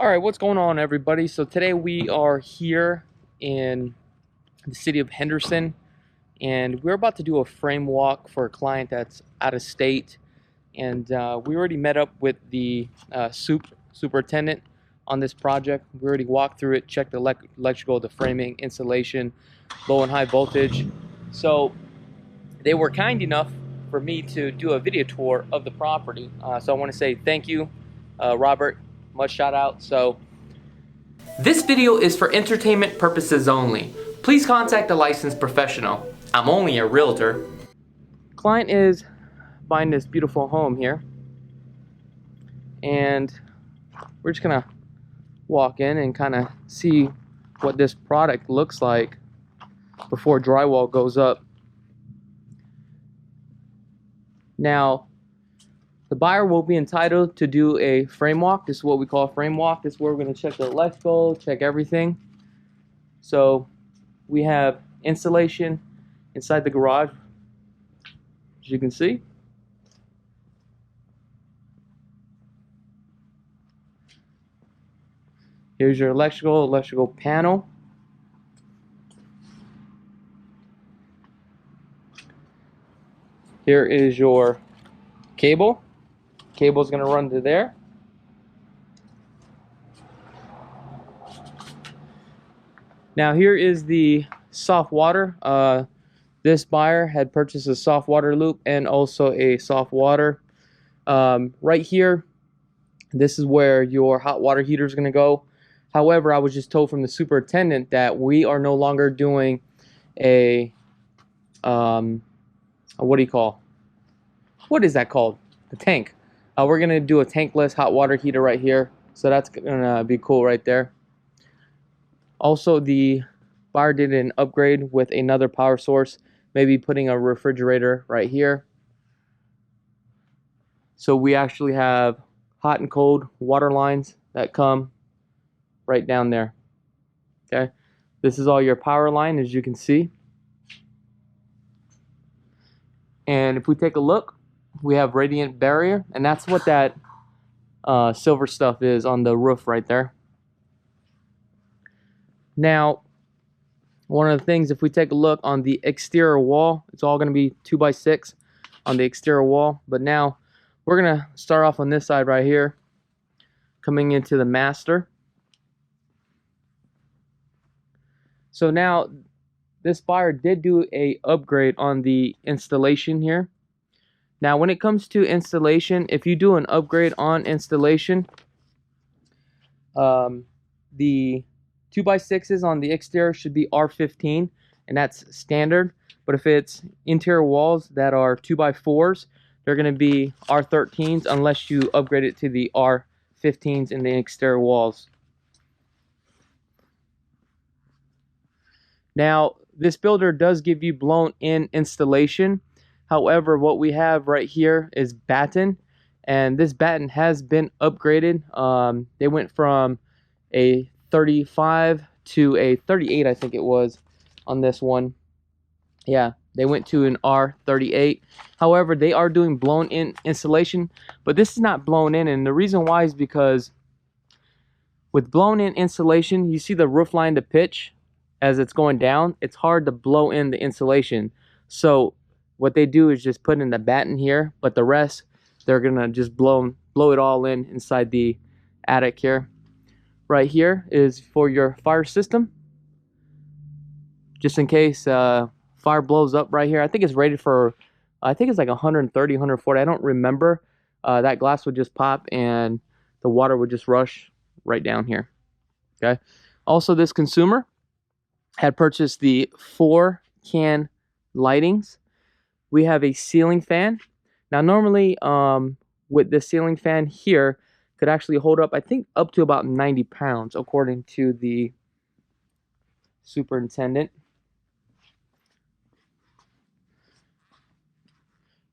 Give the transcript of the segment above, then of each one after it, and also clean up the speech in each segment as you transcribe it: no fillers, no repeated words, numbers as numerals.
All right, what's going on, everybody? So today we are here in the city of Henderson, and we're about to do a frame walk for a client that's out of state. And we already met up with the superintendent on this project. We already walked through it, checked the electrical, the framing, insulation, low and high voltage. So they were kind enough for me to do a video tour of the property. So I want to say thank you, Robert. Much shout out. So this video is for entertainment purposes only. Please contact a licensed professional. I'm only a realtor. Client is buying this beautiful home here, and we're just gonna walk in and kind of see what this product looks like before drywall goes up. Now, the buyer will be entitled to do a frame walk. This is what we call a frame walk. This is where we're going to check the electrical, check everything. So we have insulation inside the garage, as you can see. Here's your electrical panel. Here is your cable. Cable's going to run to there. Now here is the soft water. This buyer had purchased a soft water loop and also a soft water. Right here, this is where your hot water heater is going to go. However, I was just told from the superintendent that we are no longer doing a what is that called? The tank. We're going to do a tankless hot water heater right here. So that's going to be cool right there. Also, the buyer did an upgrade with another power source, maybe putting a refrigerator right here. So we actually have hot and cold water lines that come right down there. Okay, this is all your power line, as you can see. And if we take a look, we have radiant barrier, and that's what that silver stuff is on the roof right there. Now, one of the things, if we take a look on the exterior wall, it's all going to be 2x6 on the exterior wall. But now we're going to start off on this side right here, coming into the master. So now this buyer did do a upgrade on the installation here. Now, when it comes to installation, if you do an upgrade on installation, the 2x6s on the exterior should be R15, and that's standard. But if it's interior walls that are 2x4s, they're going to be R13s unless you upgrade it to the R15s in the exterior walls. Now, this builder does give you blown-in installation. However, what we have right here is batten, and this batten has been upgraded. They went from a 35 to a 38, I think it was, on this one. Yeah, they went to an R38. However, they are doing blown-in installation, but this is not blown in, and the reason why is because with blown-in installation, you see the roof line to pitch as it's going down. It's hard to blow in the insulation. So what they do is just put in the batten here, but the rest, they're gonna just blow it all in inside the attic here. Right here is for your fire system, just in case fire blows up right here. I think it's rated for, I think it's like 130, 140. I don't remember. That glass would just pop and the water would just rush right down here. Okay. Also, this consumer had purchased the 4-can lightings. We have a ceiling fan. Now, normally with the ceiling fan here, could actually hold up, I think, up to about 90 pounds, according to the superintendent.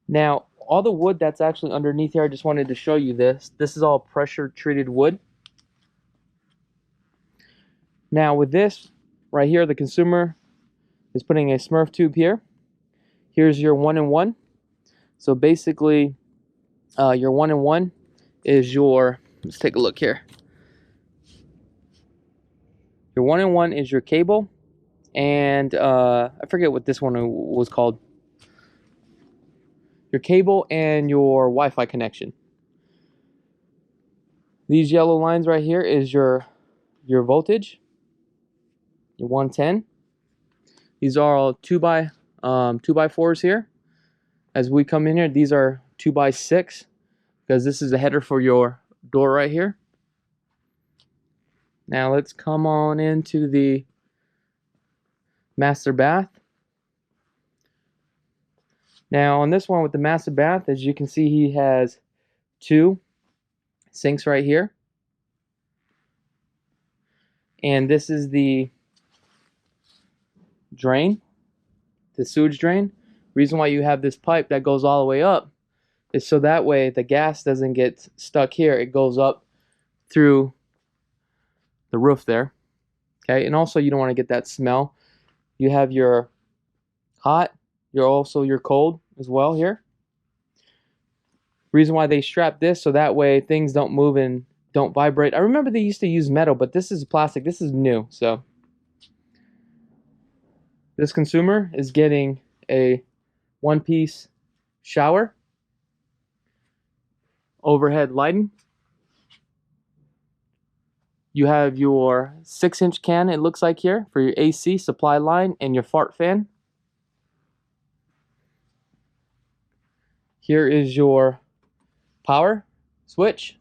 Now, all the wood that's actually underneath here, I just wanted to show you this. This is all pressure-treated wood. Now, with this right here, the consumer is putting a Smurf tube here. Here's your 1-in-1. So basically, your 1-in-1 is your, let's take a look here. Your 1-in-1 is your cable, and I forget what this one was called. Your cable and your Wi-Fi connection. These yellow lines right here is your voltage, your 110. These are all 2x4s here. As we come in here, these are 2x6 because this is the header for your door right here. Now let's come on into the master bath. Now on this one with the master bath, as you can see, he has 2 sinks right here. And this is the drain, the sewage drain. Reason why you have this pipe that goes all the way up is so that way the gas doesn't get stuck here. It goes up through the roof there. Okay, and also you don't want to get that smell. You have your hot, also your cold as well here. Reason why they strap this so that way things don't move and don't vibrate. I remember they used to use metal, but this is plastic. This is new. So this consumer is getting a 1-piece shower, overhead lighting. You have your 6-inch can, it looks like here, for your AC supply line and your fart fan. Here is your power switch.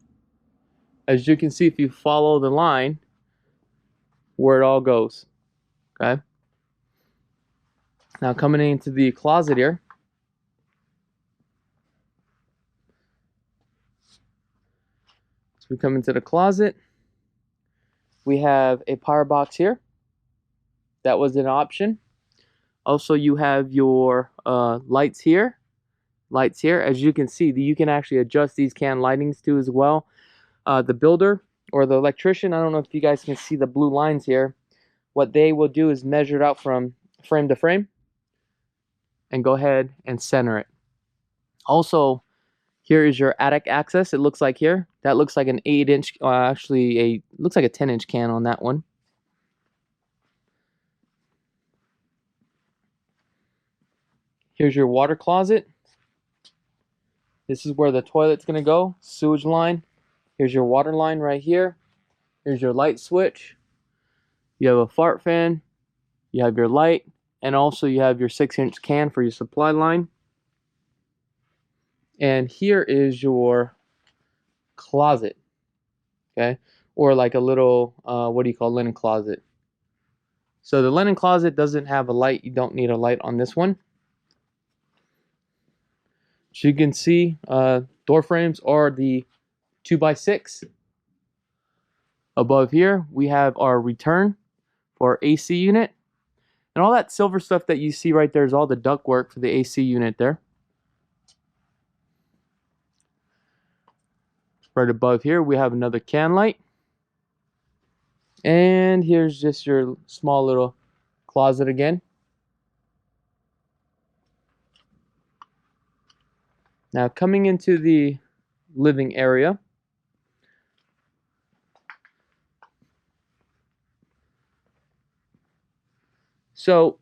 As you can see, if you follow the line, where it all goes. Okay. Now coming into the closet here. So we come into the closet. We have a power box here. That was an option. Also, you have your lights here. Lights here. As you can see, you can actually adjust these can lightings too as well. The builder or the electrician, I don't know if you guys can see the blue lines here. What they will do is measure it out from frame to frame and go ahead and center it. Also, here is your attic access. It looks like here. That looks like an 8-inch, actually looks like a 10-inch can on that one. Here's your water closet. This is where the toilet's gonna go. Sewage line. Here's your water line right here. Here's your light switch. You have a fart fan. You have your light. And also you have your 6-inch can for your supply line. And here is your closet. Okay. Or like a little, what do you call, linen closet. So the linen closet doesn't have a light. You don't need a light on this one. So you can see door frames are the 2x6. Above here we have our return for our AC unit. And all that silver stuff that you see right there is all the ductwork for the AC unit there. Right above here we have another can light. And here's just your small little closet again. Now coming into the living area. So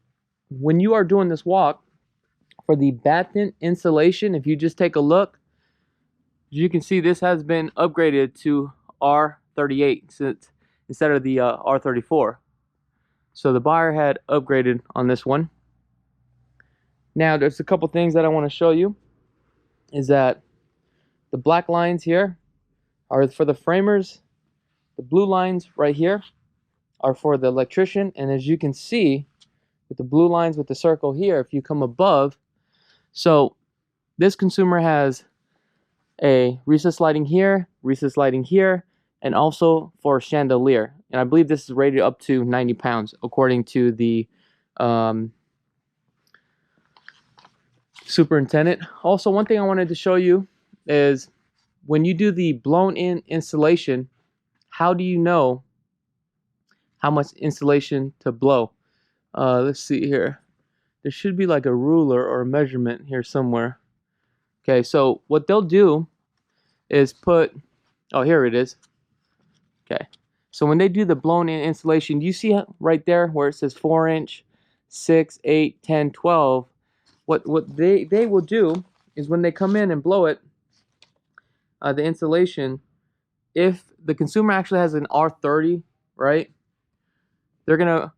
when you are doing this walk, for the batten insulation, if you just take a look, you can see this has been upgraded to R38 instead of the R34. So the buyer had upgraded on this one. Now there's a couple things that I want to show you. Is that the black lines here are for the framers. The blue lines right here are for the electrician. And as you can see, with the blue lines with the circle here, if you come above, so this consumer has a recessed lighting here, and also for a chandelier. And I believe this is rated up to 90 pounds according to the superintendent. Also, one thing I wanted to show you is when you do the blown in installation, how do you know how much insulation to blow? Let's see here. There should be like a ruler or a measurement here somewhere. Okay, so what they'll do is put, oh, here it is. Okay, So when they do the blown in installation, you see right there where it says 4-inch, 6, 8, 10, 12. What they will do is when they come in and blow it, the installation, if the consumer actually has an R30, right, they're gonna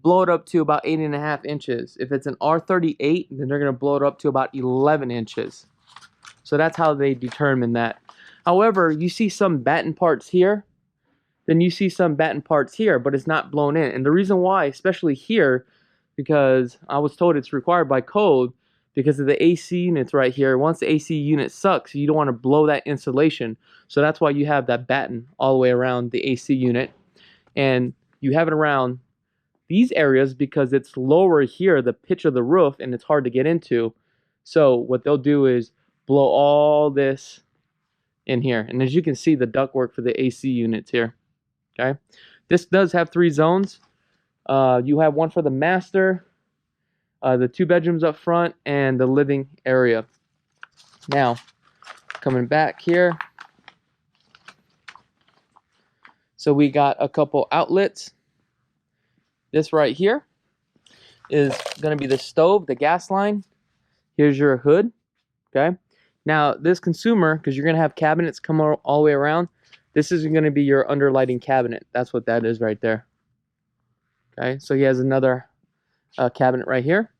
blow it up to about 8.5 inches. If it's an R38, then they're gonna blow it up to about 11 inches. So that's how they determine that. However, you see some batten parts here, then you see some batten parts here, but it's not blown in. And the reason why, especially here, because I was told it's required by code because of the AC units right here. Once the AC unit sucks, you don't want to blow that insulation. So that's why you have that batten all the way around the AC unit. And you have it around these areas because it's lower here, the pitch of the roof, and it's hard to get into. So what they'll do is blow all this in here. And as you can see, the ductwork for the AC units here. Okay, this does have 3 zones. You have one for the master, the 2 bedrooms up front, and the living area. Now, coming back here, so we got a couple outlets. This right here is going to be the stove, the gas line. Here's your hood. Okay, now this consumer, because you're going to have cabinets come all the way around, this is going to be your underlighting cabinet. That's what that is right there. Okay, so he has another cabinet right here.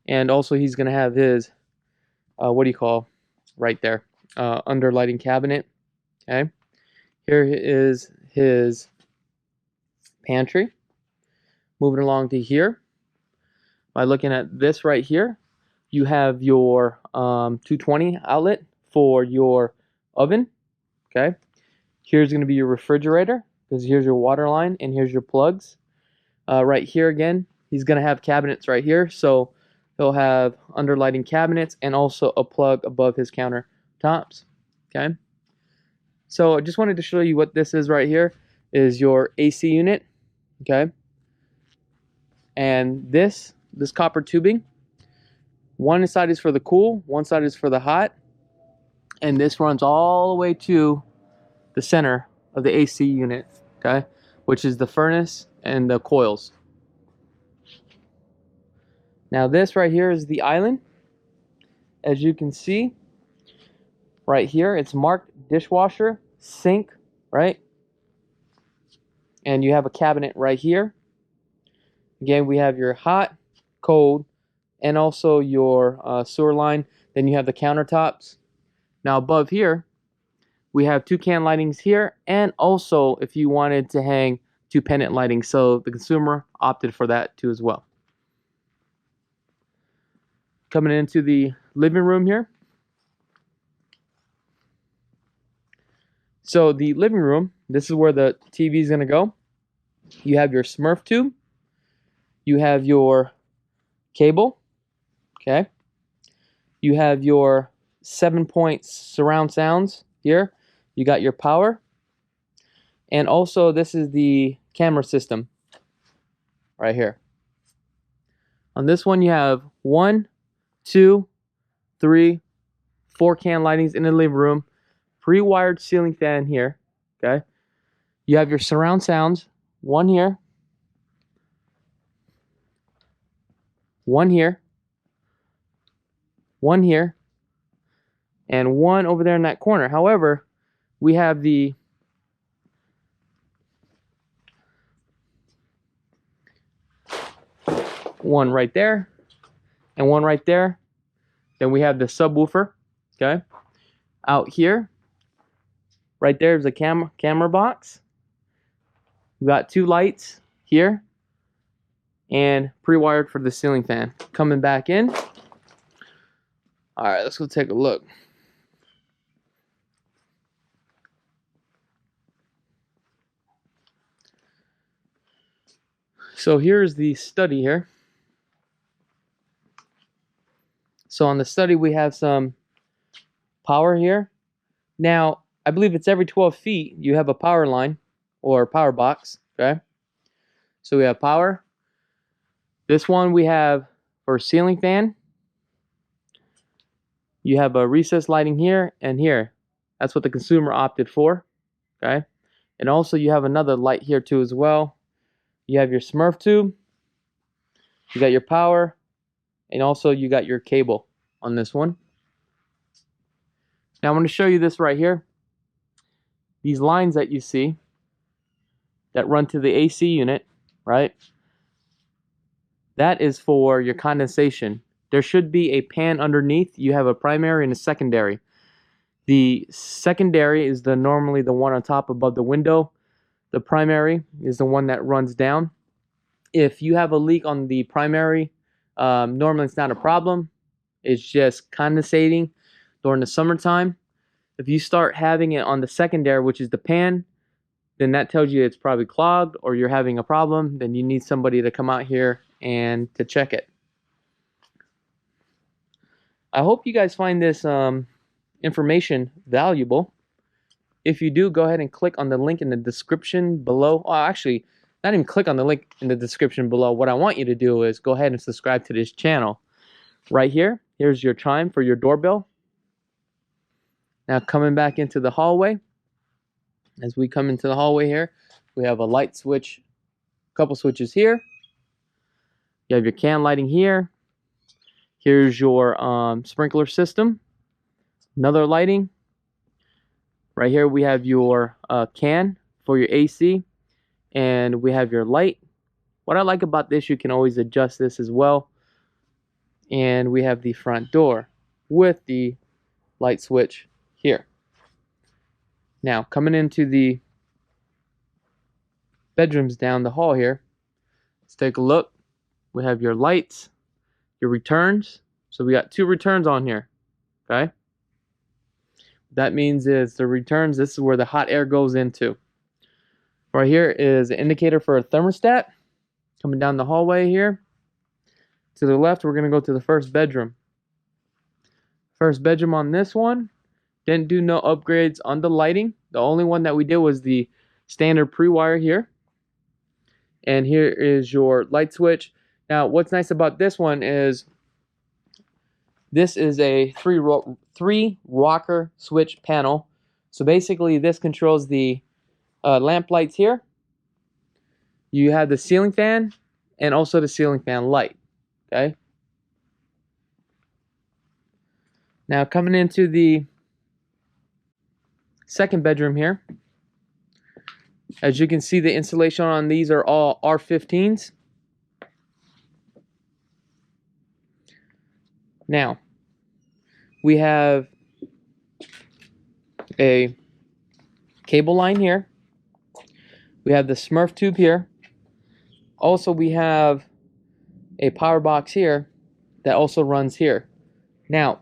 And also he's going to have his, right there, underlighting cabinet. Okay, here is his pantry. Moving along to here, by looking at this right here, you have your 220 outlet for your oven. Okay, here's going to be your refrigerator, because here's your water line and here's your plugs. Right here again, he's going to have cabinets right here, so he'll have underlighting cabinets and also a plug above his countertops. Okay, so I just wanted to show you what this is right here is your AC unit. Okay, and this copper tubing, one side is for the cool, one side is for the hot, and this runs all the way to the center of the AC unit, okay, which is the furnace and the coils. Now this right here is the island. As you can see right here, it's marked dishwasher, sink, right? And you have a cabinet right here. Again, we have your hot, cold, and also your sewer line. Then you have the countertops. Now above here, we have 2 can lightings here, and also if you wanted to hang 2 pendant lightings, so the consumer opted for that too as well. Coming into the living room here. So the living room, this is where the TV is going to go. You have your Smurf tube. You have your cable. Okay. You have your 7-point surround sounds here. You got your power. And also this is the camera system right here. On this one you have 1, 2, 3, 4 can lightings in the living room. Pre-wired ceiling fan here. Okay. You have your surround sounds. 1 here. 1 here. 1 here. And 1 over there in that corner. However, we have the one right there and 1 right there. Then we have the subwoofer, okay? Out here, right there is a camera box. We got 2 lights here and pre-wired for the ceiling fan. Coming back in. All right, let's go take a look. So here's the study here. So on the study we have some power here. Now, I believe it's every 12 feet you have a power line or power box, okay? So we have power. This one we have for ceiling fan. You have a recessed lighting here and here. That's what the consumer opted for, okay? And also you have another light here too as well. You have your Smurf tube, you got your power, and also you got your cable on this one. Now I'm going to show you this right here. These lines that you see that run to the AC unit, right? That is for your condensation. There should be a pan underneath. You have a primary and a secondary. The secondary is normally the one on top above the window. The primary is the one that runs down. If you have a leak on the primary, normally it's not a problem. It's just condensating during the summertime. If you start having it on the secondary, which is the pan, then that tells you it's probably clogged or you're having a problem. Then you need somebody to come out here and to check it. I hope you guys find this information valuable. If you do, go ahead and click on the link in the description below. Oh, actually, not even click on the link in the description below. What I want you to do is go ahead and subscribe to this channel. Right here, here's your chime for your doorbell. Now coming back into the hallway. As we come into the hallway here, we have a light switch, a couple switches here. You have your can lighting here. Here's your sprinkler system. Another lighting. Right here we have your can for your AC. And we have your light. What I like about this, you can always adjust this as well. And we have the front door with the light switch here. Now, coming into the bedrooms down the hall here, let's take a look. We have your lights, your returns. So we got 2 returns on here, okay? That means is the returns, this is where the hot air goes into. Right here is an indicator for a thermostat. Coming down the hallway here. To the left, we're going to go to the first bedroom. First bedroom on this one. Didn't do no upgrades on the lighting. The only one that we did was the standard pre-wire here. And here is your light switch. Now, what's nice about this one is this is a 3 rocker switch panel. So basically, this controls the lamp lights here. You have the ceiling fan and also the ceiling fan light. Okay. Now coming into the second bedroom here, as you can see, the insulation on these are all R15s. Now we have a cable line here. We have the Smurf tube here. Also, we have a power box here that also runs here. Now,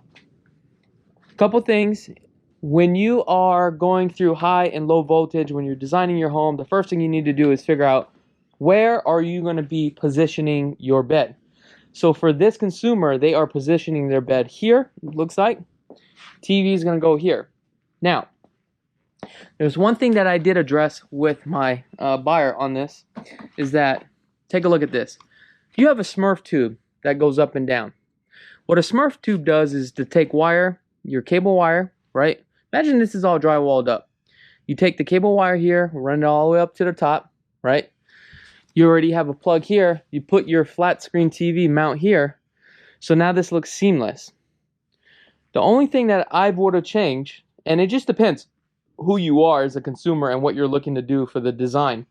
a couple things. When you are going through high and low voltage, when you're designing your home, the first thing you need to do is figure out where are you going to be positioning your bed. So for this consumer, they are positioning their bed here, it looks like. TV is going to go here. Now, there's one thing that I did address with my buyer on this, is that, take a look at this. You have a Smurf tube that goes up and down. What a Smurf tube does is to take wire, your cable wire, right? Imagine this is all drywalled up. You take the cable wire here, run it all the way up to the top, right? You already have a plug here. You put your flat screen TV mount here. So now this looks seamless. The only thing that I would have changed, and it just depends who you are as a consumer and what you're looking to do for the design.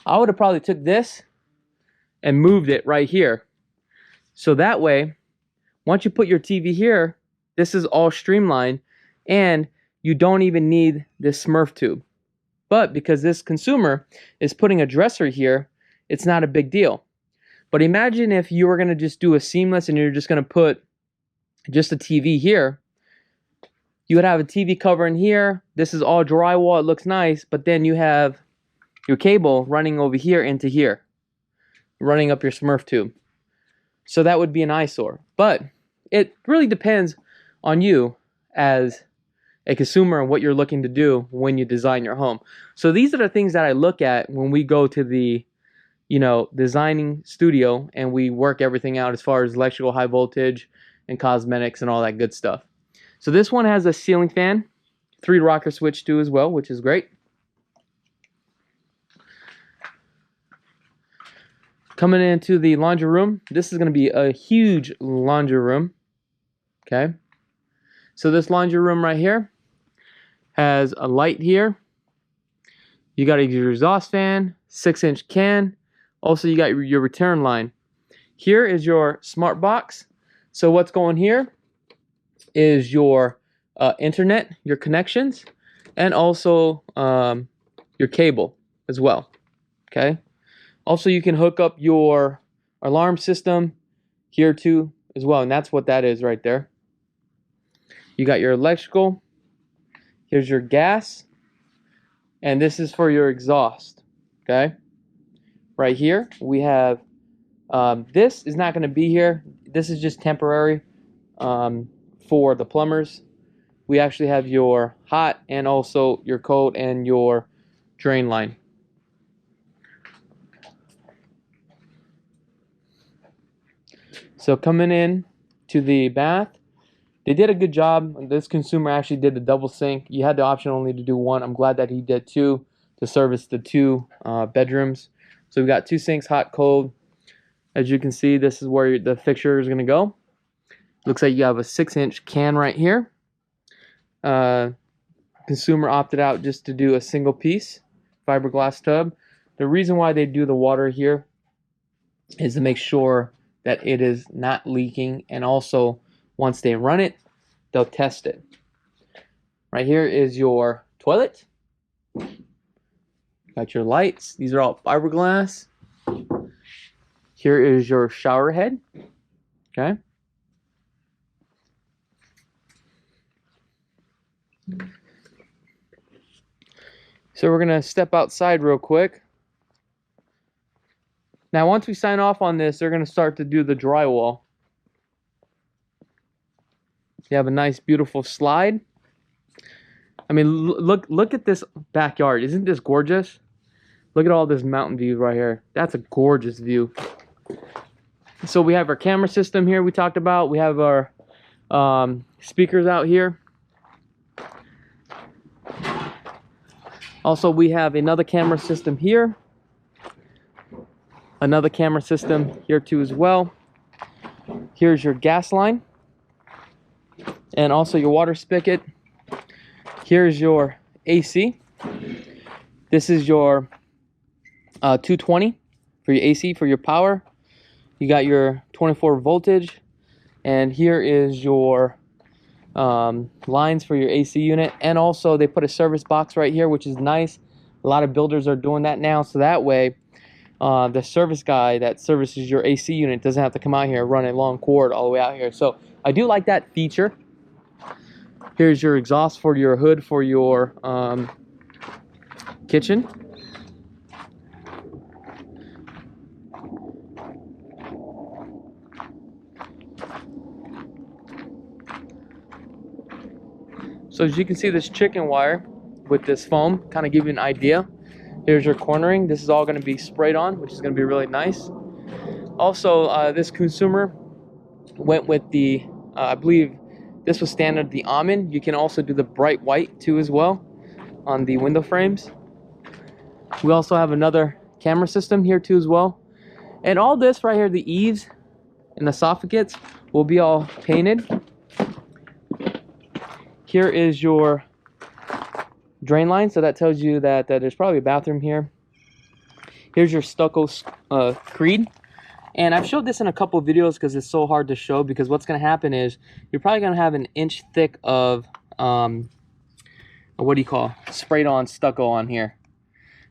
I would have probably took this and moved it right here. So that way, once you put your TV here, this is all streamlined and you don't even need this Smurf tube. But because this consumer is putting a dresser here, it's not a big deal. But imagine if you were going to just do a seamless and you're just going to put just a TV here. You would have a TV cover in here. This is all drywall. It looks nice. But then you have your cable running over here into here, running up your Smurf tube. So that would be an eyesore. But it really depends on you as a consumer and what you're looking to do when you design your home. So these are the things that I look at when we go to the, designing studio and we work everything out as far as electrical, high voltage, and cosmetics and all that good stuff. So this one has a ceiling fan, 3 rocker switch too as well, which is great. Coming into the laundry room, this is going to be a huge laundry room. Okay, so this laundry room right here has a light here. You got your exhaust fan, 6-inch can. Also, you got your return line. Here is your smart box. So what's going here is your internet, your connections, and also your cable as well. Okay. Also, you can hook up your alarm system here too as well, and that's what that is right there. You got your electrical. Here's your gas, and this is for your exhaust. Okay. Right here we have. This is not going to be here. This is just temporary for the plumbers. We actually have your hot and also your cold and your drain line. So coming in to the bath, they did a good job. This consumer actually did the double sink. You had the option only to do one. I'm glad that he did two to service the two bedrooms. So we got 2 sinks, hot, cold. As you can see, this is where the fixture is going to go. Looks like you have a 6-inch can right here. Consumer opted out just to do a single piece fiberglass tub. The reason why they do the water here is to make sure that it is not leaking, and also once they run it, they'll test it. Right here is your toilet. Got your lights. These are all fiberglass. Here is your shower head. Okay. So we're going to step outside real quick. Now, once we sign off on this, they're going to start to do the drywall. You have a nice, beautiful slide. I mean, look at this backyard. Isn't this gorgeous? Look at all this mountain view right here. That's a gorgeous view. So we have our camera system here we talked about. We have our speakers out here. Also, we have another camera system here. Another camera system here too as well. Here's your gas line. And also your water spigot. Here's your AC. This is your 220 for your AC, for your power. You got your 24 voltage. And here is your lines for your AC unit. And also they put a service box right here, which is nice. A lot of builders are doing that now, so that way the service guy that services your AC unit doesn't have to come out here and run a long cord all the way out here. So I do like that feature. Here's your exhaust for your hood for your kitchen. So as you can see, this chicken wire with this foam kind of give you an idea. Here's your cornering. This is all going to be sprayed on, which is going to be really nice. Also, this consumer went with the, I believe this was standard, the almond. You can also do the bright white too as well on the window frames. We also have another camera system here too as well. And all this right here, the eaves and the soffits will be all painted. Here is your drain line, so that tells you that there's probably a bathroom here. Here's your stucco creed. And I've showed this in a couple of videos because it's so hard to show, because what's going to happen is you're probably going to have an inch thick of, what do you call, sprayed on stucco on here.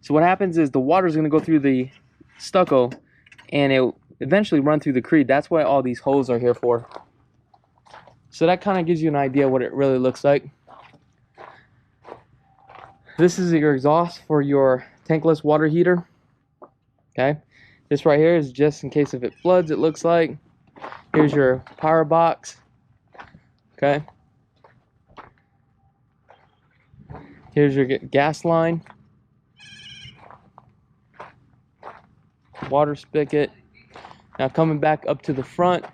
So what happens is the water is going to go through the stucco and it will eventually run through the creed. That's why all these holes are here for. So that kind of gives you an idea what it really looks like. This is your exhaust for your tankless water heater. Okay. This right here is just in case if it floods, it looks like. Here's your power box. Okay. Here's your gas line. Water spigot. Now coming back up to the front,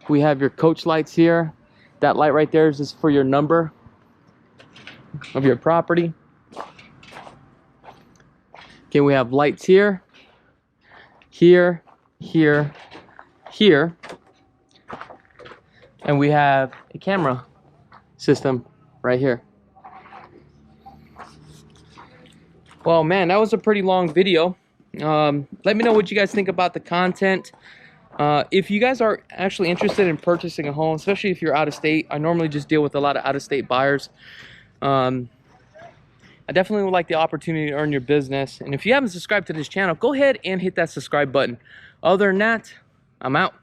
we have your coach lights here. That light right there is just for your number of your property. Okay, we have lights here. here, here, here, and we have a camera system right here. Well, man, that was a pretty long video. Let me know what you guys think about the content. If you guys are actually interested in purchasing a home, especially if you're out of state, I normally just deal with a lot of out-of-state buyers. I definitely would like the opportunity to earn your business. And if you haven't subscribed to this channel, go ahead and hit that subscribe button. Other than that, I'm out.